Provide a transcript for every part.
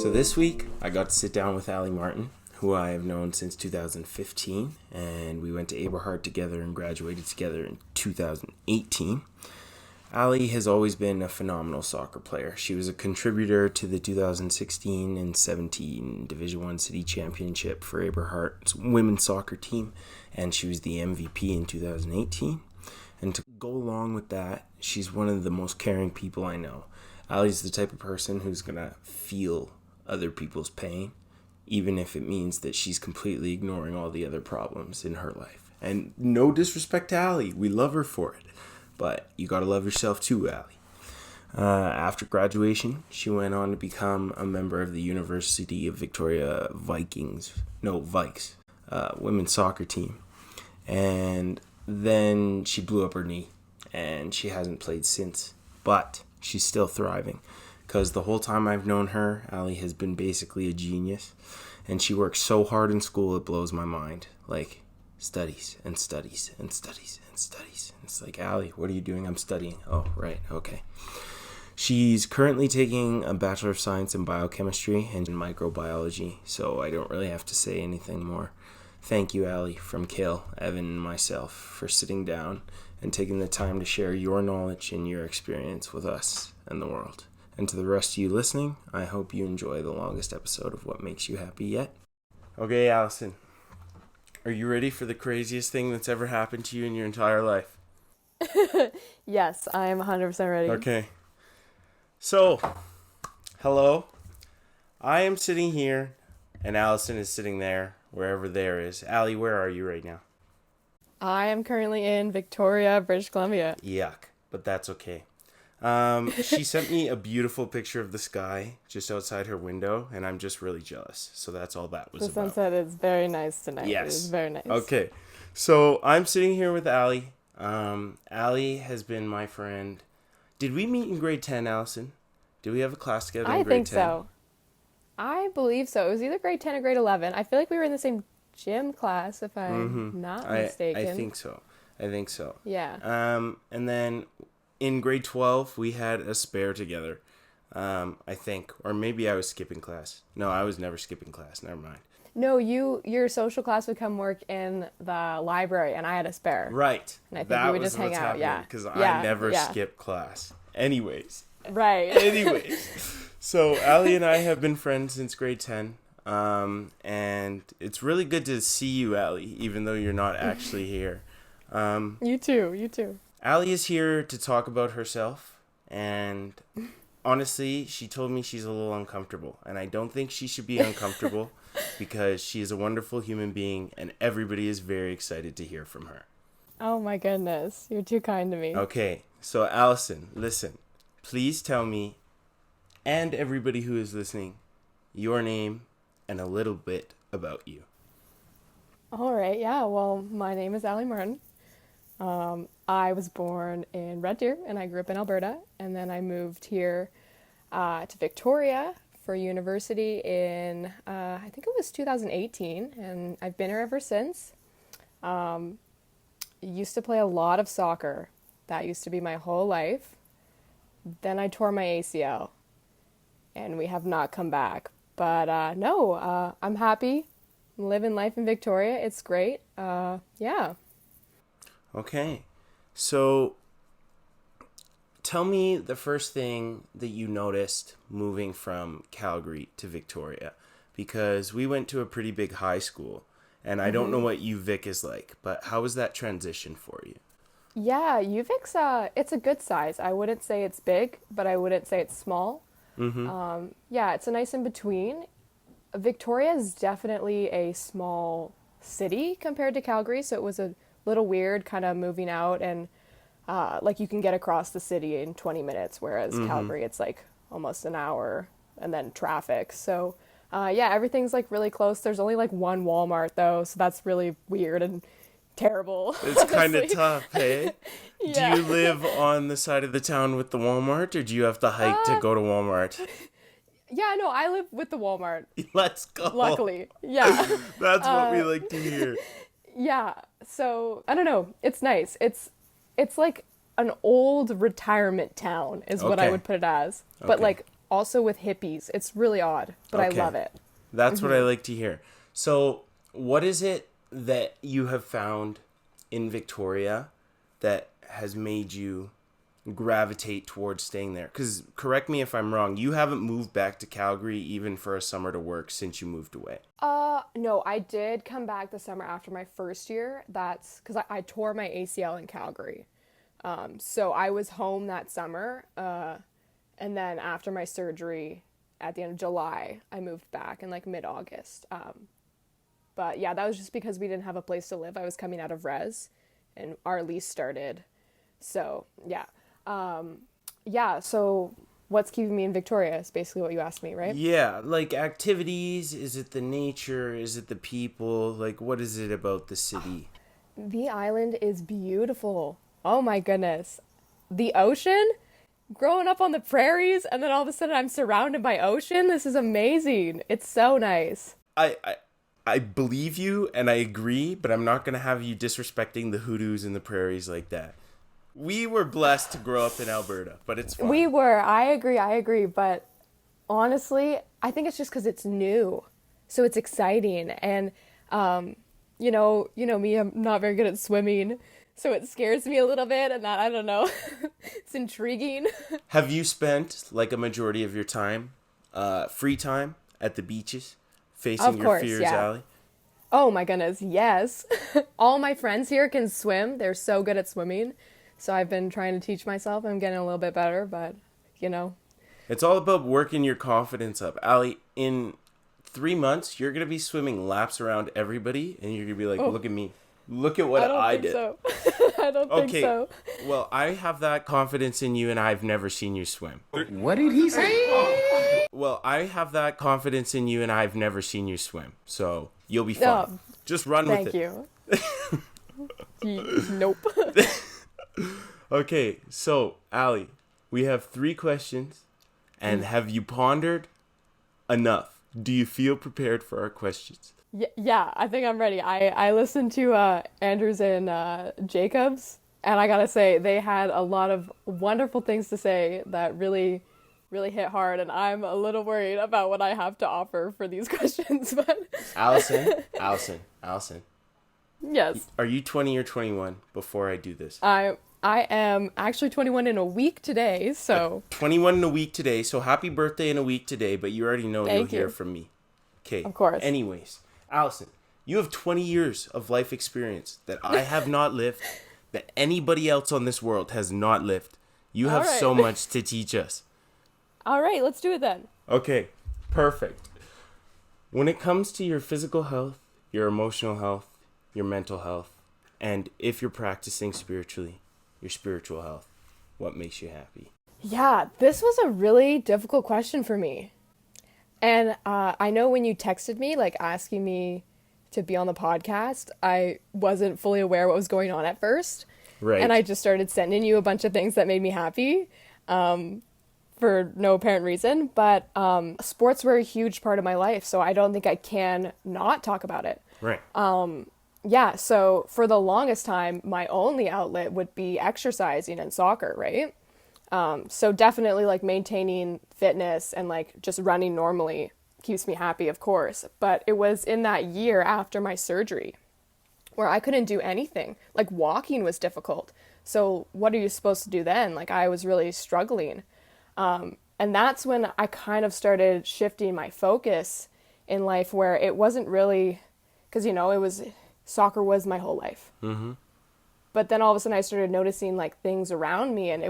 So this week, I got to sit down with Allie Martin, who I have known since 2015, and we went to Eberhard together and graduated together in 2018. Allie has always been a phenomenal soccer player. She was a contributor to the 2016 and 17 Division I City Championship for Eberhard's women's soccer team, and she was the MVP in 2018. And to go along with that, she's one of the most caring people I know. Allie's the type of person who's going to feel other people's pain, even if it means that she's completely ignoring all the other problems in her life. And no disrespect to Allie, we love her for it, but you gotta love yourself too, Allie. After graduation, she went on to become a member of the University of Victoria Vikes women's soccer team. And then she blew up her knee, and she hasn't played since, but she's still thriving. Because the whole time I've known her, Allie has been basically a genius. And she works so hard in school, it blows my mind. Like, studies and studies and studies and studies. It's like, Allie, what are you doing? I'm studying. Oh, right, okay. She's currently taking a Bachelor of Science in Biochemistry and in Microbiology, so I don't really have to say anything more. Thank you, Allie, from Cale, Evan, and myself, for sitting down and taking the time to share your knowledge and your experience with us and the world. And to the rest of you listening, I hope you enjoy the longest episode of What Makes You Happy Yet. Okay, Alison, are you ready for the craziest thing that's ever happened to you in your entire life? Yes, I am 100% ready. Okay. So, hello. I am sitting here, and Alison is sitting there, wherever there is. Allie, where are you right now? I am currently in Victoria, British Columbia. Yuck, but that's okay. She sent me a beautiful picture of the sky just outside her window, and I'm just really jealous. So that's all that was The about. sunset is very nice tonight. Yes. It is very nice. Okay. So I'm sitting here with Allie. Allie has been my friend. Did we meet in grade 10, Alison? Did we have a class together in grade 10? I think so. I believe so. It was either grade 10 or grade 11. I feel like we were in the same gym class, if I'm not mistaken. I think so. Yeah. And then in grade 12, we had a spare together, I think. Or maybe I was skipping class. No, I was never skipping class. Never mind. No, your social class would come work in the library, and I had a spare. Right. And I think we would just hang out. Yeah. Because I never skipped class. Anyways. Right. So Allie and I have been friends since grade 10. And it's really good to see you, Allie, even though you're not actually here. You too. Allie is here to talk about herself, and honestly, she told me she's a little uncomfortable, and I don't think she should be uncomfortable because she is a wonderful human being, and everybody is very excited to hear from her. Oh my goodness, you're too kind to me. Okay, so Alison, listen, please tell me, and everybody who is listening, your name and a little bit about you. All right, yeah, well, my name is Allie Martin. I was born in Red Deer, and I grew up in Alberta, and then I moved here to Victoria for university in, I think it was 2018, and I've been here ever since. Used to play a lot of soccer. That used to be my whole life. Then I tore my ACL, and we have not come back. But I'm happy. I'm living life in Victoria. It's great. Yeah. Okay, so tell me the first thing that you noticed moving from Calgary to Victoria, because we went to a pretty big high school, and I don't know what UVic is like, but how was that transition for you? Yeah, UVic's it's a good size. I wouldn't say it's big, but I wouldn't say it's small. Yeah, it's a nice in between. Victoria is definitely a small city compared to Calgary, so it was a little weird kind of moving out, and like you can get across the city in 20 minutes, whereas Calgary it's like almost an hour, and then traffic. So yeah, everything's like really close. There's only like one Walmart though, so that's really weird and terrible. It's kind of tough, hey? Yeah. Do you live on the side of the town with the Walmart, or do you have to hike to go to Walmart? Yeah, no, I live with the Walmart. Let's go. Luckily. Yeah. That's what we like to hear. Yeah, so I don't know. It's nice. It's like an old retirement town is what I Okay. would put it as. But Okay. like also with hippies. It's really odd, but I love it. That's what I like to hear. So what is it that you have found in Victoria that has made you gravitate towards staying there? Because correct me if I'm wrong, you haven't moved back to Calgary even for a summer to work since you moved away. No, I did come back the summer after my first year. That's because I tore my ACL in Calgary. So I was home that summer. And then after my surgery at the end of July, I moved back in like mid-August. But yeah, that was just because we didn't have a place to live. I was coming out of res and our lease started. So yeah. So what's keeping me in Victoria is basically what you asked me, right? Yeah, like activities, is it the nature, is it the people, like what is it about the city? The island is beautiful. Oh my goodness. The ocean, growing up on the prairies, and then all of a sudden I'm surrounded by ocean. This is amazing. It's so nice. I believe you and I agree, but I'm not going to have you disrespecting the hoodoos and the prairies like that. We were blessed to grow up in Alberta, but it's fine. We were. I agree. But honestly, I think it's just because it's new. So it's exciting. And, you know me, I'm not very good at swimming. So it scares me a little bit. And that, I don't know, it's intriguing. Have you spent like a majority of your time, free time at the beaches, facing your fears, Allie? Oh my goodness, yes. All my friends here can swim. They're so good at swimming. So I've been trying to teach myself. I'm getting a little bit better, but, It's all about working your confidence up. Allie, in 3 months, you're going to be swimming laps around everybody, and you're going to be like, look at me. Look at what I did. I don't think so. Okay, well, I have that confidence in you, and I've never seen you swim. What did he say? Well, I have that confidence in you, and I've never seen you swim. So you'll be fine. Just run with it. Thank you. Nope. Okay, so, Allie, we have 3 questions, and have you pondered enough? Do you feel prepared for our questions? Yeah, I think I'm ready. I listened to Andrews and Jacobs, and I gotta say, they had a lot of wonderful things to say that really, really hit hard, and I'm a little worried about what I have to offer for these questions. But Allison. Yes. Are you 20 or 21 before I do this? I am actually 21 in a week today, so... 21 in a week today, so happy birthday in a week today, but you already know you'll hear from me. Okay. Of course. Anyways, Alison, you have 20 years of life experience that I have not lived, that anybody else on this world has not lived. You have so much to teach us. All right, let's do it then. Okay, perfect. When it comes to your physical health, your emotional health, your mental health, and if you're practicing spiritually, your spiritual health, what makes you happy? Yeah, this was a really difficult question for me. And I know when you texted me, like asking me to be on the podcast, I wasn't fully aware what was going on at first. Right. And I just started sending you a bunch of things that made me happy for no apparent reason. But sports were a huge part of my life, so I don't think I can not talk about it. Right. Yeah, so for the longest time, my only outlet would be exercising and soccer, right? So definitely like maintaining fitness and like just running normally keeps me happy, of course. But it was in that year after my surgery where I couldn't do anything. Like walking was difficult. So what are you supposed to do then? Like I was really struggling. And that's when I kind of started shifting my focus in life where it wasn't really, because, soccer was my whole life. Mm-hmm. But then all of a sudden I started noticing like things around me, and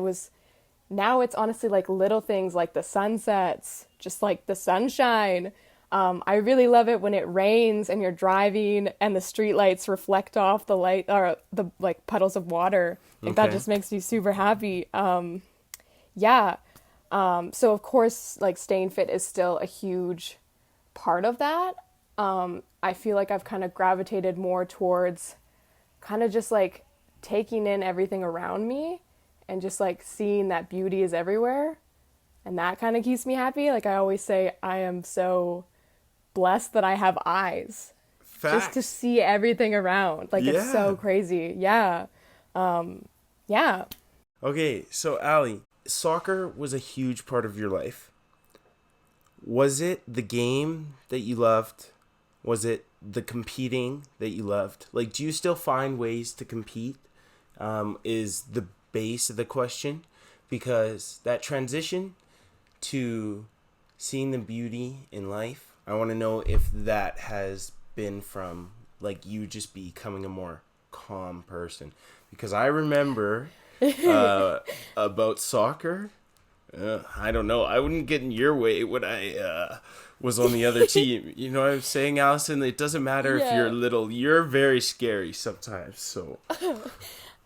now it's honestly like little things like the sunsets, just like the sunshine. I really love it when it rains and you're driving and the street lights reflect off the light or the like puddles of water. Like that just makes me super happy. So of course, like staying fit is still a huge part of that. I feel like I've kind of gravitated more towards kind of just like taking in everything around me and just like seeing that beauty is everywhere. And that kind of keeps me happy. Like I always say, I am so blessed that I have eyes. Facts. Just to see everything around. Like it's so crazy. Yeah. Okay, so Allie, soccer was a huge part of your life. Was it the game that you loved? Was it the competing that you loved? Like, do you still find ways to compete? Is the base of the question, because that transition to seeing the beauty in life, I want to know if that has been from like you just becoming a more calm person, because I remember about soccer. I don't know. I wouldn't get in your way when I was on the other team. You know what I'm saying, Alison? It doesn't matter if you're little. You're very scary sometimes. So.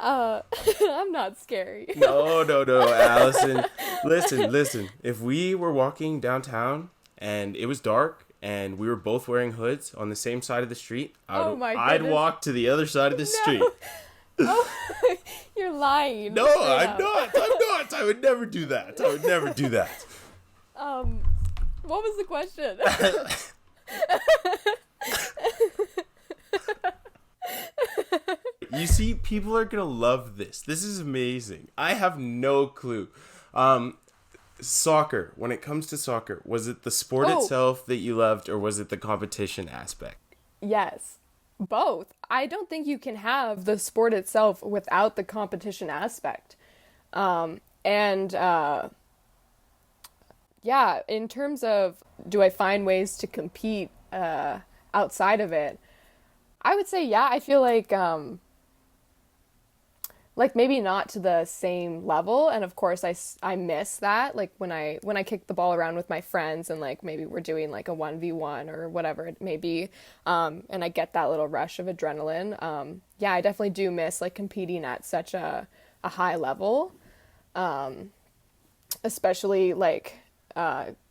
I'm not scary. No, Alison. Listen. If we were walking downtown and it was dark and we were both wearing hoods on the same side of the street, I'd walk to the other side of the street. Oh, you're lying. No, I'm not. I would never do that. What was the question? You see, people are gonna love this. This is amazing. I have no clue. Soccer. When it comes to soccer, was it the sport itself that you loved, or was it the competition aspect? Yes, both. I don't think you can have the sport itself without the competition aspect. In terms of do I find ways to compete outside of it, I would say, I feel like maybe not to the same level, and of course I miss that, like when I kick the ball around with my friends and like maybe we're doing like a 1v1 or whatever it may be, and I get that little rush of adrenaline. I definitely do miss like competing at such a high level, especially like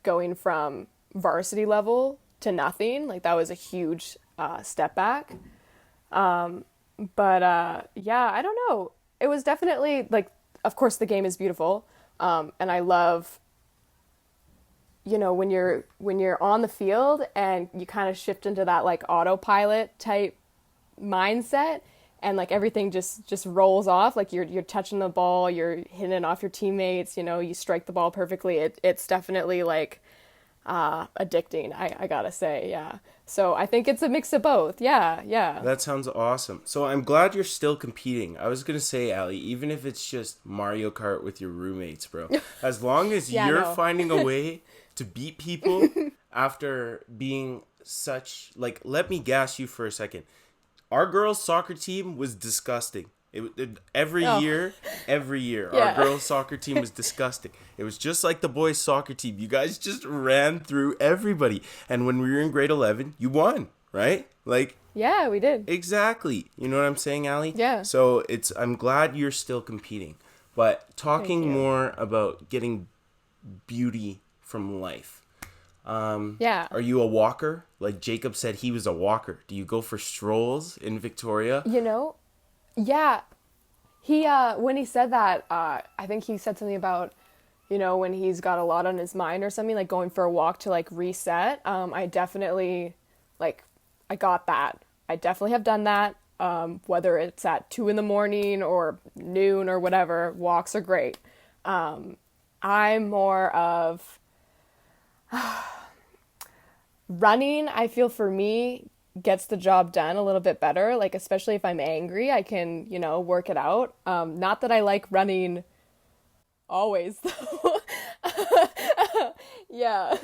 going from varsity level to nothing. Like that was a huge step back. I don't know. It was definitely like, of course the game is beautiful. And I love, when you're on the field and you kind of shift into that like autopilot type mindset, and like everything just rolls off. Like you're touching the ball, you're hitting it off your teammates, you strike the ball perfectly. It's definitely like addicting, I gotta say. Yeah, so I think it's a mix of both. Yeah, that sounds awesome. So I'm glad you're still competing. I was gonna say, Ali, even if it's just Mario Kart with your roommates, bro, as long as you're finding a way to beat people after being such, like, let me gas you for a second. Our girls' soccer team was disgusting. Every year, our girls' soccer team was disgusting. It was just like the boys' soccer team. You guys just ran through everybody. And when we were in grade 11, you won, right? Like, yeah, we did. Exactly. You know what I'm saying, Ali? Yeah. So I'm glad you're still competing. But talking more about getting beauty from life. Are you a walker? Like Jacob said, he was a walker. Do you go for strolls in Victoria? Yeah, he when he said that, I think he said something about, when he's got a lot on his mind or something, like going for a walk to like reset. I definitely, like, I got that. I definitely have done that. Whether it's at 2 a.m. or noon or whatever, walks are great. I'm more of running. I feel for me gets the job done a little bit better, like especially if I'm angry, I can work it out. Not that I like running always though. Yeah,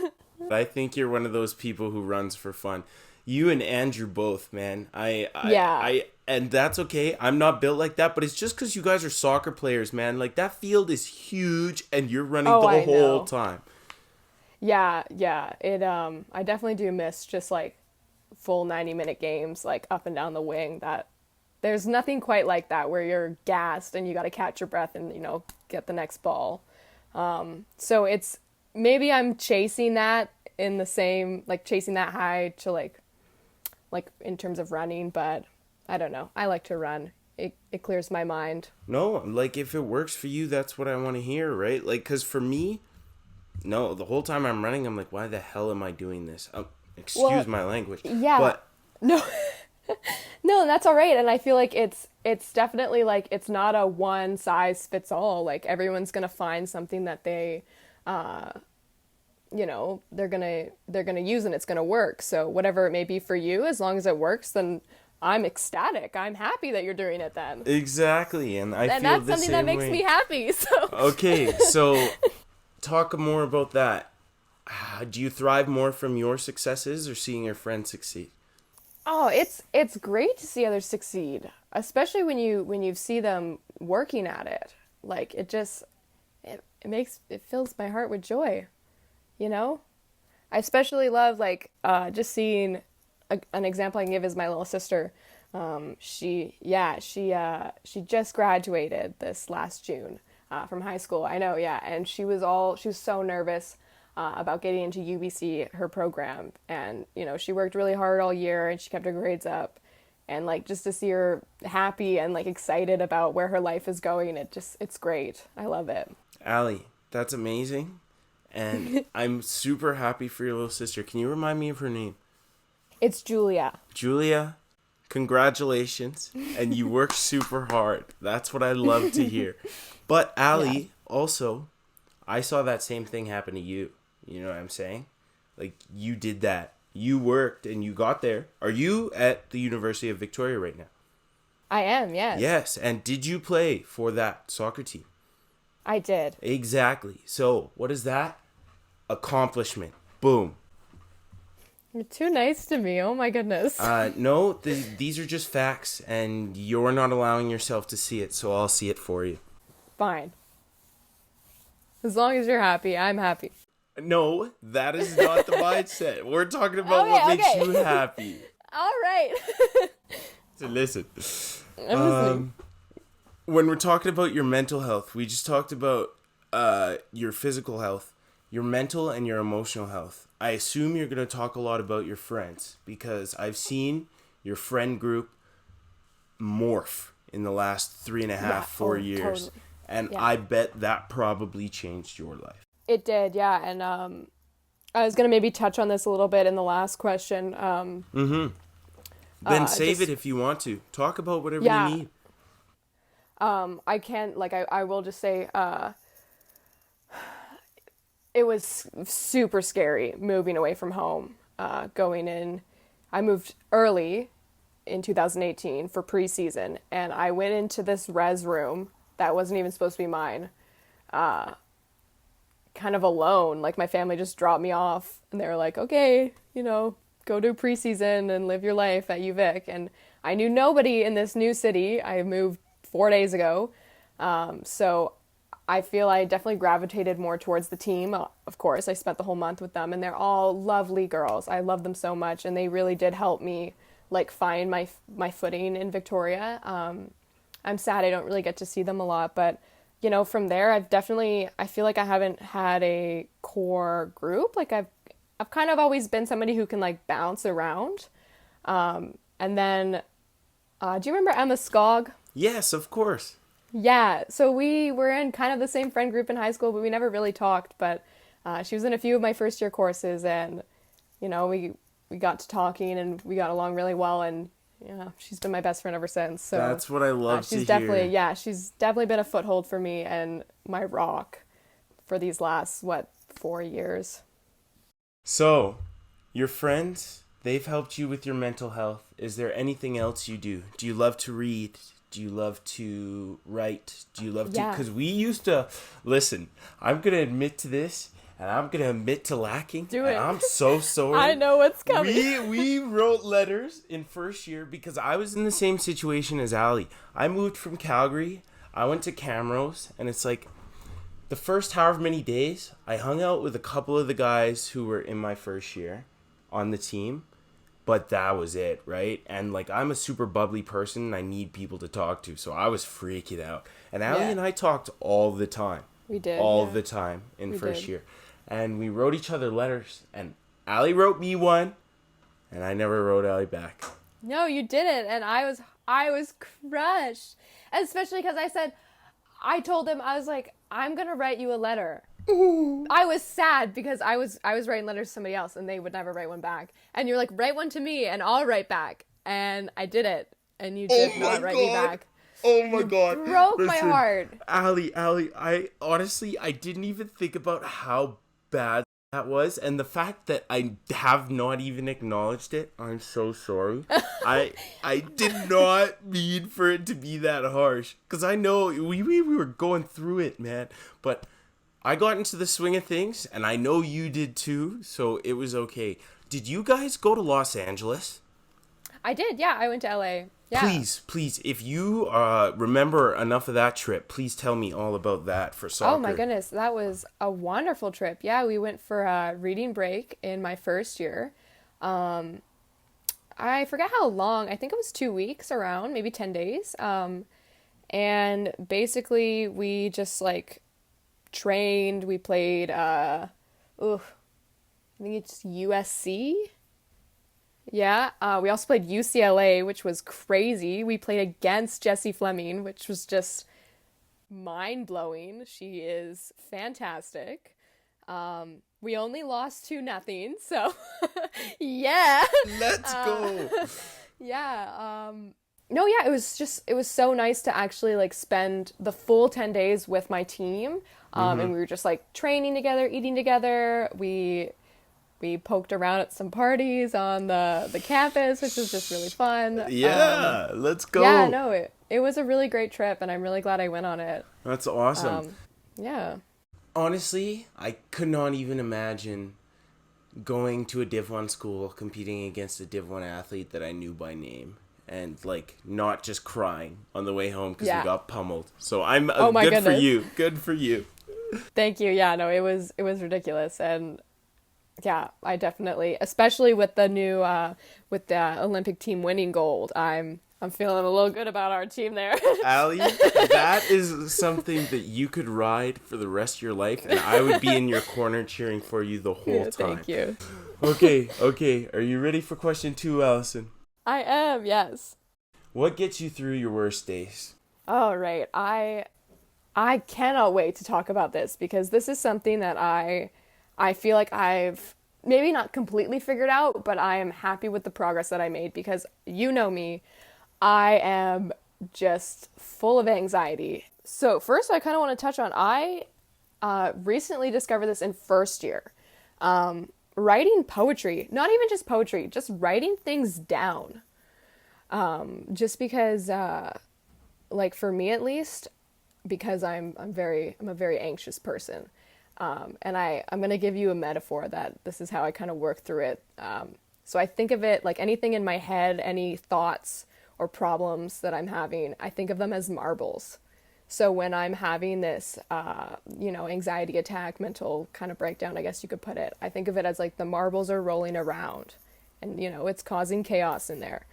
I think you're one of those people who runs for fun. You and Andrew both, man. I and that's okay. I'm not built like that, but it's just because you guys are soccer players, man. Like that field is huge and you're running the whole time. Yeah, it I definitely do miss just like full 90-minute games, like up and down the wing. That there's nothing quite like that where you're gassed and you got to catch your breath and get the next ball. So it's maybe I'm chasing that in the same, like chasing that high to like in terms of running, but I don't know. I like to run. It clears my mind. No, like if it works for you, that's what I want to hear, right? Like, cause for me, no, the whole time I'm running, I'm like, why the hell am I doing this? Excuse my language. Yeah. But no, that's all right. And I feel like it's definitely like, it's not a one size fits all. Like everyone's going to find something that they, they're gonna use and it's gonna work. So whatever it may be for you, as long as it works, then I'm ecstatic. I'm happy that you're doing it then. Exactly, and I feel that's the something same that makes way. me happy. So Okay, so talk more about that. Do you thrive more from your successes or seeing your friends succeed? oh, it's great to see others succeed, especially when you see them working at it. Like it fills my heart with joy, you know? I especially love just seeing an example I can give is my little sister. She just graduated this last June from high school. I know, yeah, and she was so nervous about getting into UBC, her program, and she worked really hard all year and she kept her grades up, and just to see her happy and excited about where her life is going, it's great. I love it. Allie, that's amazing. And I'm super happy for your little sister. Can you remind me of her name? It's Julia. Julia, congratulations. And you worked super hard. That's what I love to hear. But Allie, also, I saw that same thing happen to you. You know what I'm saying? You did that. You worked and you got there. Are you at the University of Victoria right now? I am, yes. Yes. And did you play for that soccer team? I did. Exactly. So, what is that? Accomplishment. Boom. You're too nice to me. Oh my goodness. No, these are just facts, and you're not allowing yourself to see it, so I'll see it for you. Fine. As long as you're happy, I'm happy. No, that is not the mindset. We're talking about what makes you happy. All right. So listen. I'm listening. When we're talking about your mental health, we just talked about your physical health, your mental and your emotional health. I assume you're going to talk a lot about your friends because I've seen your friend group morph in the last 3.5, 4 years. Totally. And I bet that probably changed your life. It did, yeah. And I was going to maybe touch on this a little bit in the last question. Then save it if you want to. Talk about whatever you need. I can, I will just say, it was super scary moving away from home, I moved early in 2018 for preseason, and I went into this res room that wasn't even supposed to be mine, kind of alone. My family just dropped me off and they were like, okay, go do preseason and live your life at UVic. And I knew nobody in this new city. I moved 4 days ago. So I feel I definitely gravitated more towards the team. Of course, I spent the whole month with them and they're all lovely girls. I love them so much. And they really did help me find my footing in Victoria. I'm sad I don't really get to see them a lot, but from there, I feel like I haven't had a core group. I've kind of always been somebody who can bounce around. And then, do you remember Emma Skog? Yes, of course. Yeah. So we were in kind of the same friend group in high school, but we never really talked. But she was in a few of my first year courses, and we got to talking and we got along really well. And she's been my best friend ever since. So that's what I love to hear. She's definitely been a foothold for me and my rock for these last 4 years. So, your friends, they've helped you with your mental health. Is there anything else you do? Do you love to read? Do you love to write? Do you love to? Because we used to listen. I'm gonna admit to this. And I'm going to admit to lacking. Do it. And I'm so sorry. I know what's coming. We wrote letters in first year because I was in the same situation as Allie. I moved from Calgary. I went to Camrose. And it's the first however many days, I hung out with a couple of the guys who were in my first year on the team. But that was it, right? And I'm a super bubbly person and I need people to talk to. So I was freaking out. And Allie and I talked all the time. We did. All the time in first year. And we wrote each other letters. And Allie wrote me one. And I never wrote Allie back. No, you didn't. And I was crushed. Especially because I told him, I was like, I'm going to write you a letter. I was sad because I was writing letters to somebody else and they would never write one back. And you're like, write one to me and I'll write back. And I did it. And you did not write me back. Oh my God. Broke my heart. Allie, I honestly, I didn't even think about how bad that was, and the fact that I have not even acknowledged it, I'm so sorry. I did not mean for it to be that harsh, because I know we were going through it, man. But I got into the swing of things, and I know you did too, so it was okay. Did you guys go to Los Angeles? I did, yeah. I went to LA. Yeah. Please, if you remember enough of that trip, please tell me all about that for soccer. Oh my goodness, that was a wonderful trip. Yeah, we went for a reading break in my first year. I forget how long. I think it was 2 weeks, around maybe 10 days. And basically we just like trained. We played. I think it's USC. Yeah, we also played UCLA, which was crazy. We played against Jessie Fleming, which was just mind-blowing. She is fantastic. We only lost 2-0, so yeah. Let's go. Yeah. No, yeah, it was so nice to actually like spend the full 10 days with my team. And we were just like training together, eating together. We poked around at some parties on the campus, which was just really fun. Yeah, let's go. Yeah, no, it was a really great trip, and I'm really glad I went on it. That's awesome. Yeah. Honestly, I could not even imagine going to a Div 1 school, competing against a Div 1 athlete that I knew by name, and like not just crying on the way home because we got pummeled. So I'm good for you. Good for you. Thank you. Yeah, no, it was ridiculous, and yeah, I definitely, especially with the new, with the Olympic team winning gold, I'm feeling a little good about our team there. Allie, that is something that you could ride for the rest of your life, and I would be in your corner cheering for you the whole time. Thank you. Okay. Are you ready for question 2, Alison? I am, yes. What gets you through your worst days? All right. I cannot wait to talk about this, because this is something that I feel like I've maybe not completely figured out, but I am happy with the progress that I made, because you know me, I am just full of anxiety. So first I kind of want to touch on, I recently discovered this in first year. Writing poetry, not even just poetry, just writing things down. Just because, like for me at least, because I'm a very anxious person. And I'm going to give you a metaphor that this is how I kind of work through it. So I think of it like anything in my head, any thoughts or problems that I'm having, I think of them as marbles. So when I'm having this, anxiety attack, mental kind of breakdown, I guess you could put it, I think of it as like the marbles are rolling around and, it's causing chaos in there.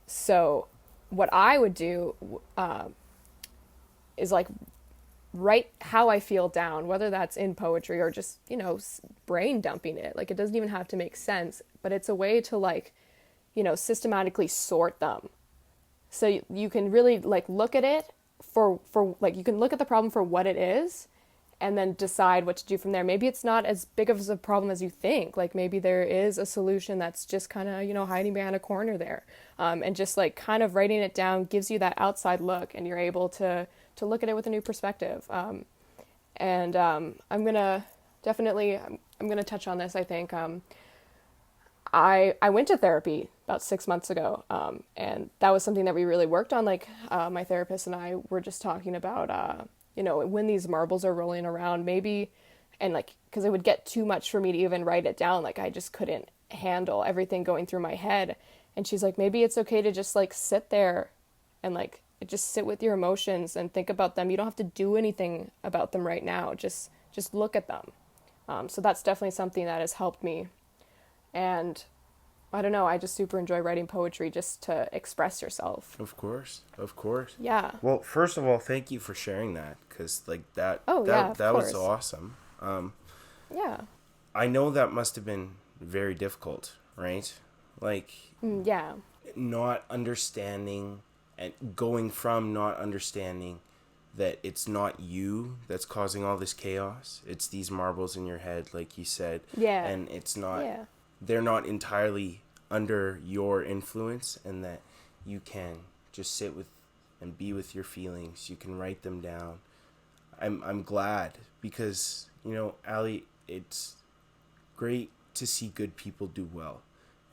So what I would do is like write how I feel down, whether that's in poetry or just, brain dumping it. Like, it doesn't even have to make sense, but it's a way to like, systematically sort them. So you can really like look at it for like, you can look at the problem for what it is and then decide what to do from there. Maybe it's not as big of a problem as you think. Like maybe there is a solution that's just kind of, hiding behind a corner there. And just like kind of writing it down gives you that outside look, and you're able to look at it with a new perspective. I'm going to touch on this, I think. I went to therapy about 6 months ago, and that was something that we really worked on. Like, my therapist and I were just talking about, when these marbles are rolling around, maybe, and like, because it would get too much for me to even write it down. Like, I just couldn't handle everything going through my head. And she's like, maybe it's okay to just like sit there and like, just sit with your emotions and think about them. You don't have to do anything about them right now. Just look at them. So that's definitely something that has helped me. And I don't know, I just super enjoy writing poetry just to express yourself. Of course. Yeah. Well, first of all, thank you for sharing that, because like that was awesome. Yeah. I know that must have been very difficult, right? Like, yeah. Not understanding and going from not understanding that it's not you that's causing all this chaos. It's these marbles in your head, like you said. Yeah. And it's not, they're not entirely under your influence, and that you can just sit with and be with your feelings. You can write them down. I'm glad, because, Allie, it's great to see good people do well.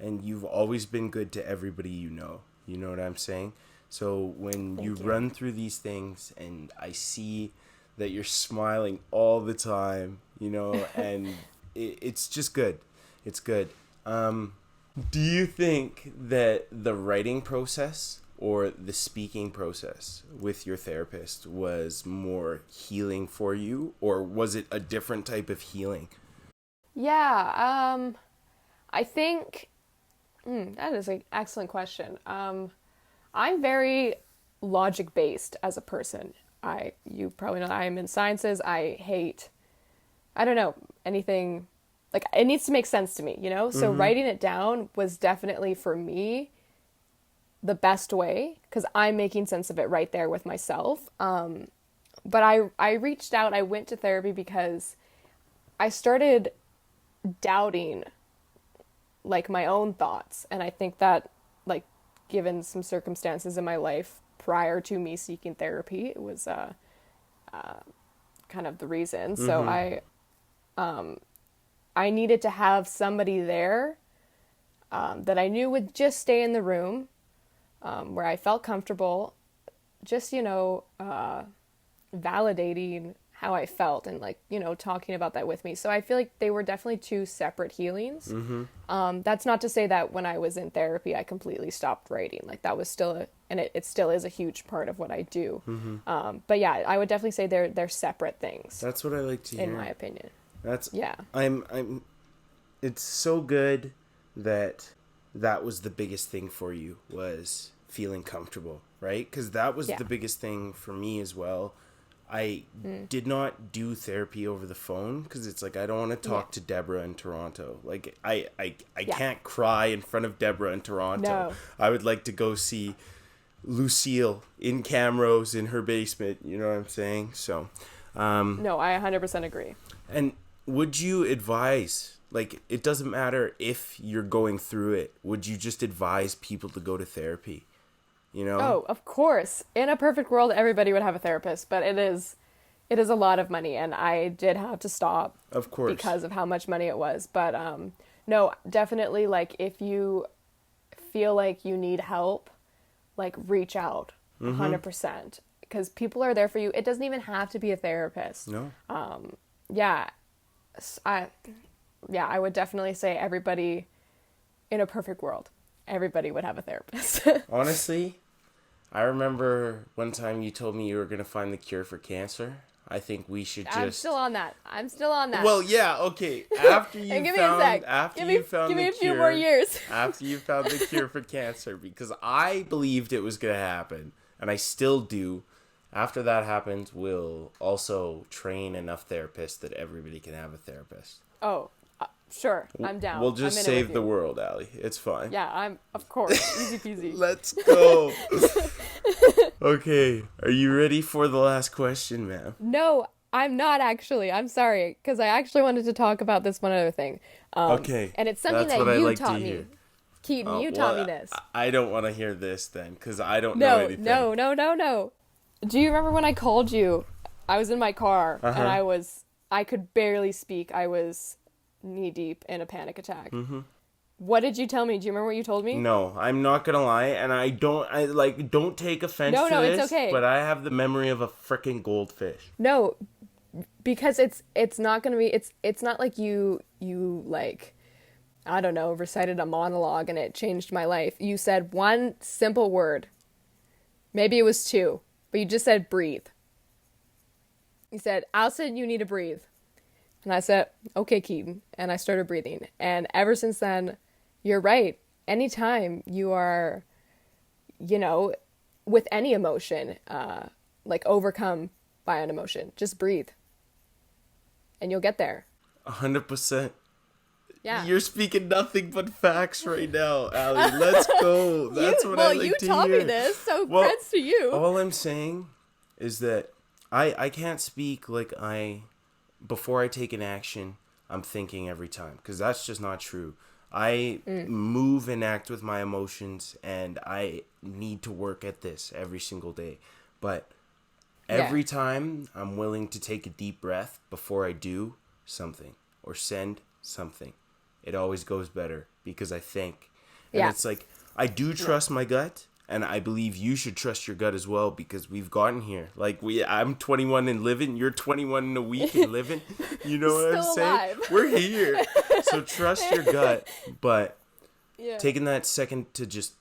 And you've always been good to everybody you know. You know what I'm saying? So when you run through these things and I see that you're smiling all the time, you know, and it's just good. It's good. Do you think that the writing process or the speaking process with your therapist was more healing for you, or was it a different type of healing? Yeah, I think that is an excellent question. I'm very logic based as a person. You probably know I'm in sciences. I don't know, anything, like, it needs to make sense to me, you know? So writing it down was definitely, for me, the best way, because I'm making sense of it right there with myself. But I reached out, I went to therapy because I started doubting, like, my own thoughts. And I think that, like, given some circumstances in my life prior to me seeking therapy, it was kind of the reason. So I needed to have somebody there that I knew would just stay in the room, where I felt comfortable, just, you know, validating how I felt and, like, you know, talking about that with me. So I feel like they were definitely two separate healings. That's not to say that when I was in therapy, I completely stopped writing. Like, that was still and it still is a huge part of what I do. But yeah, I would definitely say they're separate things. That's what I like to hear. In my opinion. Yeah. It's so good that was the biggest thing for you, was feeling comfortable, right? Because that was the biggest thing for me as well. I did not do therapy over the phone because it's like, I don't want to talk to Deborah in Toronto. Like, I can't cry in front of Deborah in Toronto. No. I would like to go see Lucille in Camrose in her basement. You know what I'm saying? So, no, I 100% agree. And would you advise, like, it doesn't matter if you're going through it, would you just advise people to go to therapy? You know? Oh, of course. In a perfect world, everybody would have a therapist, but it is a lot of money, and I did have to stop. Of course. Because of how much money it was. But no, definitely, like, if you feel like you need help, like, reach out 100%, because people are there for you. It doesn't even have to be a therapist. No. Yeah. I would definitely say everybody, in a perfect world, everybody would have a therapist. Honestly, I remember one time you told me you were going to find the cure for cancer. I think we should just... I'm still on that. Well, yeah, okay. After you give found me a few more years. After you found the cure for cancer, because I believed it was going to happen, and I still do. After that happens, we'll also train enough therapists that everybody can have a therapist. Oh, sure. I'm down. We'll just save the world, Allie. It's fine. Yeah, of course. Easy peasy. Let's go. Okay. Are you ready for the last question, ma'am? No, I'm not actually. I'm sorry, because I actually wanted to talk about this one other thing. Okay. And it's something that you taught me. Keaton, you taught me this. I don't want to hear this then, because I don't know anything. No. Do you remember when I called you? I was in my car, and I could barely speak. I was knee deep in a panic attack. What did you tell me? Do you remember what you told me? No, I'm not gonna lie, and don't take offense to this. No, it's okay. But I have the memory of a freaking goldfish. No, because it's not gonna be. It's not like you like, I don't know, recited a monologue and it changed my life. You said one simple word. Maybe it was two, but you just said breathe. You said, Alison, you need to breathe. And I said, okay, Keaton. And I started breathing. And ever since then, you're right. Anytime you are, you know, with any emotion, like overcome by an emotion, just breathe. And you'll get there. 100%. Yeah. You're speaking nothing but facts right now, Allie. Let's go. That's what I like to hear. Well, you taught me this, so credits to you. All I'm saying is that I can't speak like before I take an action, I'm thinking every time, because that's just not true. I move and act with my emotions, and I need to work at this every single day. But every time I'm willing to take a deep breath before I do something or send something, it always goes better because I think. And Yeah. it's like, I do trust my gut, and I believe you should trust your gut as well because we've gotten here. Like, I'm 21 and living, you're 21 in a week and living. You know what I'm Still saying? alive. We're here. So trust your gut, but Yeah. taking that second to just,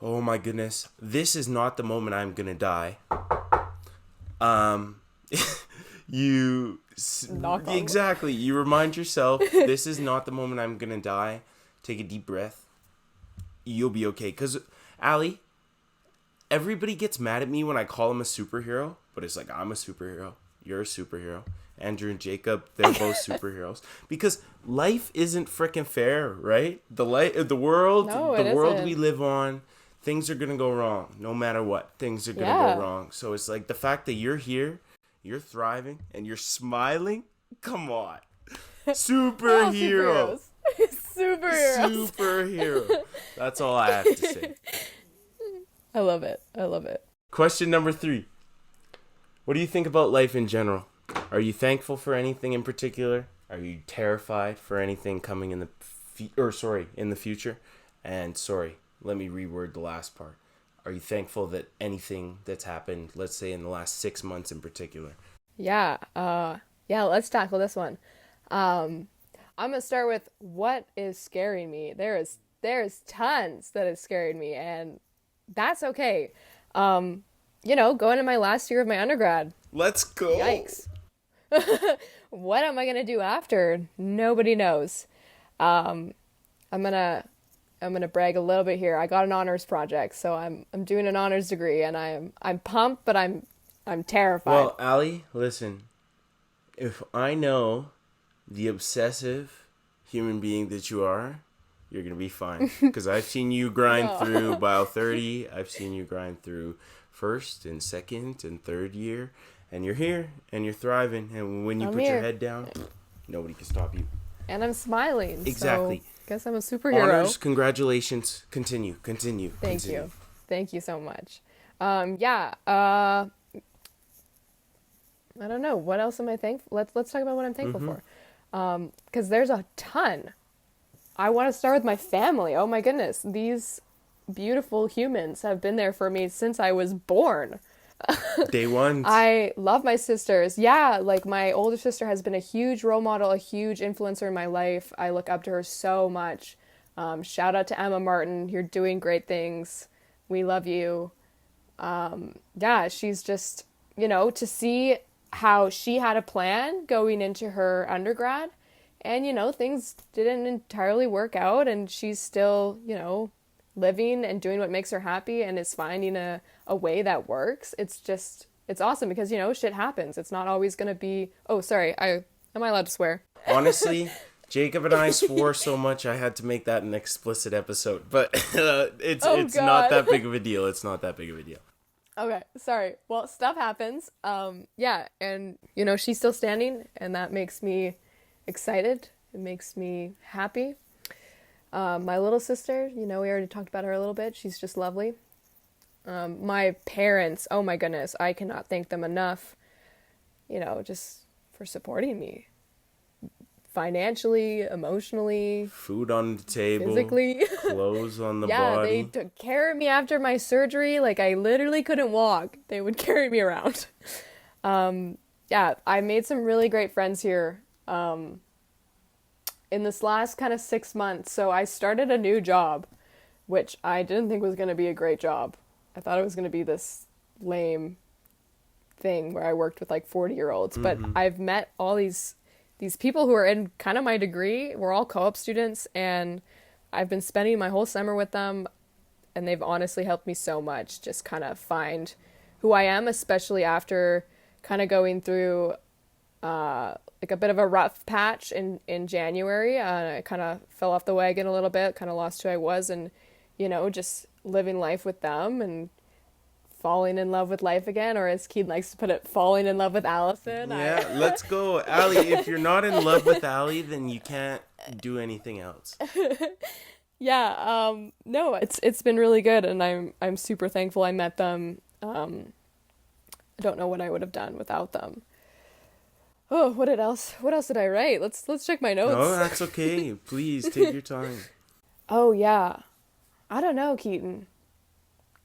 oh my goodness, this is not the moment I'm going to die. You Knock on wood. exactly. You remind yourself, this is not the moment I'm gonna die. Take a deep breath. You'll be okay. Cause Allie, everybody gets mad at me when I call him a superhero, but it's like I'm a superhero. You're a superhero. Andrew and Jacob, they're both superheroes. Because life isn't freaking fair, right? The world, No, the it world isn't. we live on. Things are gonna go wrong, no matter what. Things are gonna go wrong. So it's like the fact that you're here, you're thriving, and you're smiling. Come on, superhero, Superheroes. superhero. That's all I have to say. I love it. Question number 3: what do you think about life in general? Are you thankful for anything in particular? Are you terrified for anything coming in the future? And let me reword the last part. Are you thankful that anything that's happened, let's say in the last 6 months in particular? Yeah. Let's tackle this one. I'm gonna start with what is scaring me. There's tons that is scaring me, and that's okay. Going in my last year of my undergrad. Let's go. Yikes. What am I gonna do after? Nobody knows. I'm gonna brag a little bit here. I got an honors project, so I'm doing an honors degree, and I'm pumped, but I'm terrified. Well, Allie, listen. If I know the obsessive human being that you are, you're gonna be fine. Because I've seen you grind through Bio 30. I've seen you grind through first and second and third year, and you're here and you're thriving. And when you put your head down, nobody can stop you. And I'm smiling. Exactly. So guess I'm a superhero. Honors, congratulations. Continue. Thank you. Thank you so much. I don't know. What else am I thankful? Let's talk about what I'm thankful for. Because there's a ton. I want to start with my family. Oh my goodness. These beautiful humans have been there for me since I was born. Day one. I love my sisters. Yeah, like my older sister has been a huge role model, a huge influencer in my life. I look up to her so much. Shout out to Emma Martin. You're doing great things. We love you. She's just, to see how she had a plan going into her undergrad, and, things didn't entirely work out, and she's still, living and doing what makes her happy and is finding a way that works. It's awesome because, shit happens. It's not always going to be, am I allowed to swear? Honestly, Jacob and I swore so much I had to make that an explicit episode, but it's not that big of a deal. It's not that big of a deal. Okay, sorry. Well, stuff happens. And, she's still standing, and that makes me excited. It makes me happy. My little sister, we already talked about her a little bit. She's just lovely. My parents, oh my goodness, I cannot thank them enough, just for supporting me. Financially, emotionally. Food on the table. Physically. Clothes on the body. Yeah, they took care of me after my surgery. Like, I literally couldn't walk. They would carry me around. I made some really great friends here. In this last kind of 6 months. So I started a new job, which I didn't think was going to be a great job. I thought it was going to be this lame thing where I worked with like 40-year-olds. But I've met all these people who are in kind of my degree. We're all co-op students, and I've been spending my whole summer with them, and they've honestly helped me so much just kind of find who I am, especially after kind of going through like a bit of a rough patch in January. I kind of fell off the wagon a little bit, kind of lost who I was, and, just living life with them and falling in love with life again, or as Keith likes to put it, falling in love with Alison. Yeah, let's go. Allie, if you're not in love with Allie, then you can't do anything else. No, it's been really good, and I'm super thankful I met them. I don't know what I would have done without them. Oh, what else did I write? Let's check my notes. No, that's okay. Please take your time. Oh, yeah. I don't know, Keaton.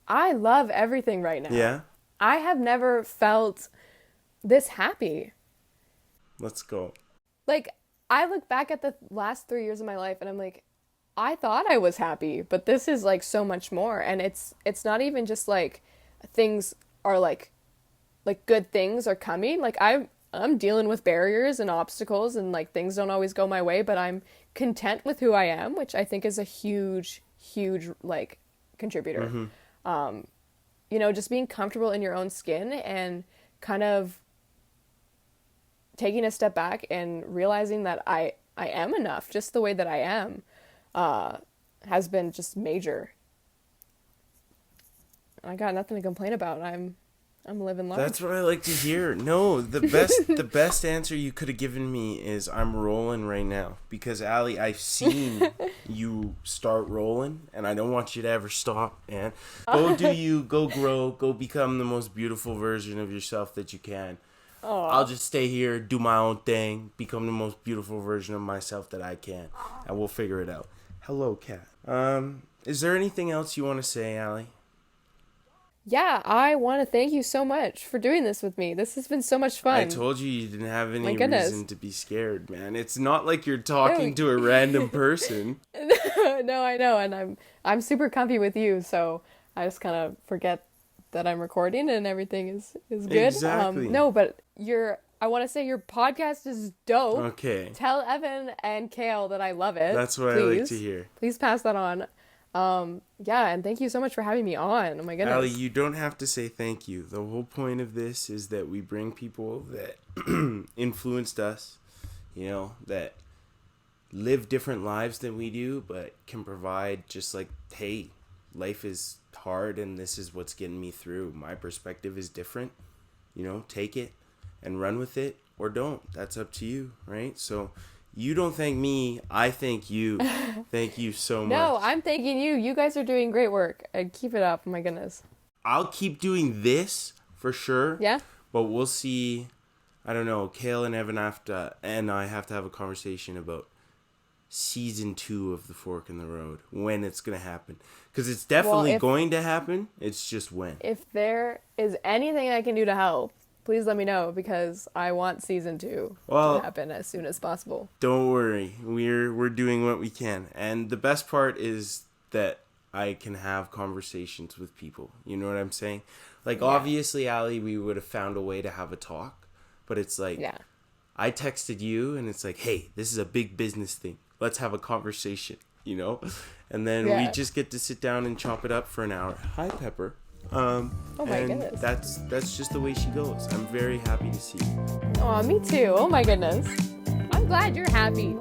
I love everything right now. Yeah? I have never felt this happy. Let's go. Like, I look back at the last 3 years of my life and I'm like, I thought I was happy, but this is like so much more. And it's not even just like things are like good things are coming. Like I'm dealing with barriers and obstacles and like things don't always go my way, but I'm content with who I am, which I think is a huge like contributor. Just being comfortable in your own skin and kind of taking a step back and realizing that I am enough just the way that I am has been just major. I got nothing to complain about. I'm living life. That's what I like to hear. No, the best answer you could have given me is I'm rolling right now. Because Allie, I've seen you start rolling and I don't want you to ever stop, man. Go do you, go grow, go become the most beautiful version of yourself that you can. Aww. I'll just stay here, do my own thing, become the most beautiful version of myself that I can. And we'll figure it out. Hello, Kat. Is there anything else you want to say, Allie? Yeah, I want to thank you so much for doing this with me. This has been so much fun. I told you didn't have any reason to be scared, man. It's not like you're talking to a random person. No, I know, and I'm super comfy with you, so I just kind of forget that I'm recording and everything is good. Exactly. No, but I want to say your podcast is dope. Okay. Tell Evan and Cale that I love it. That's what I like to hear. Please pass that on. Yeah, and thank you so much for having me on. Oh my goodness. Allie, you don't have to say thank you. The whole point of this is that we bring people that influenced us, that live different lives than we do, but can provide just like, hey, life is hard and this is what's getting me through. My perspective is different. Take it and run with it or don't. That's up to you, right? So you don't thank me, I thank you. Thank you so much. No, I'm thanking you. You guys are doing great work. And keep it up. Oh my goodness. I'll keep doing this for sure. Yeah? But we'll see. I don't know. Cale and Evan and I have to have a conversation about season 2 of The Fork in the Road. When it's going to happen. Because it's definitely going to happen. It's just when. If there is anything I can do to help, please let me know, because I want season 2 to happen as soon as possible. Don't worry. We're doing what we can. And the best part is that I can have conversations with people. You know what I'm saying? Like, obviously, Allie, we would have found a way to have a talk. But it's like, I texted you, and it's like, hey, this is a big business thing. Let's have a conversation, And then we just get to sit down and chop it up for an hour. Hi, Pepper. Oh my goodness. That's just the way she goes. I'm very happy to see you. Oh, me too. Oh my goodness. I'm glad you're happy.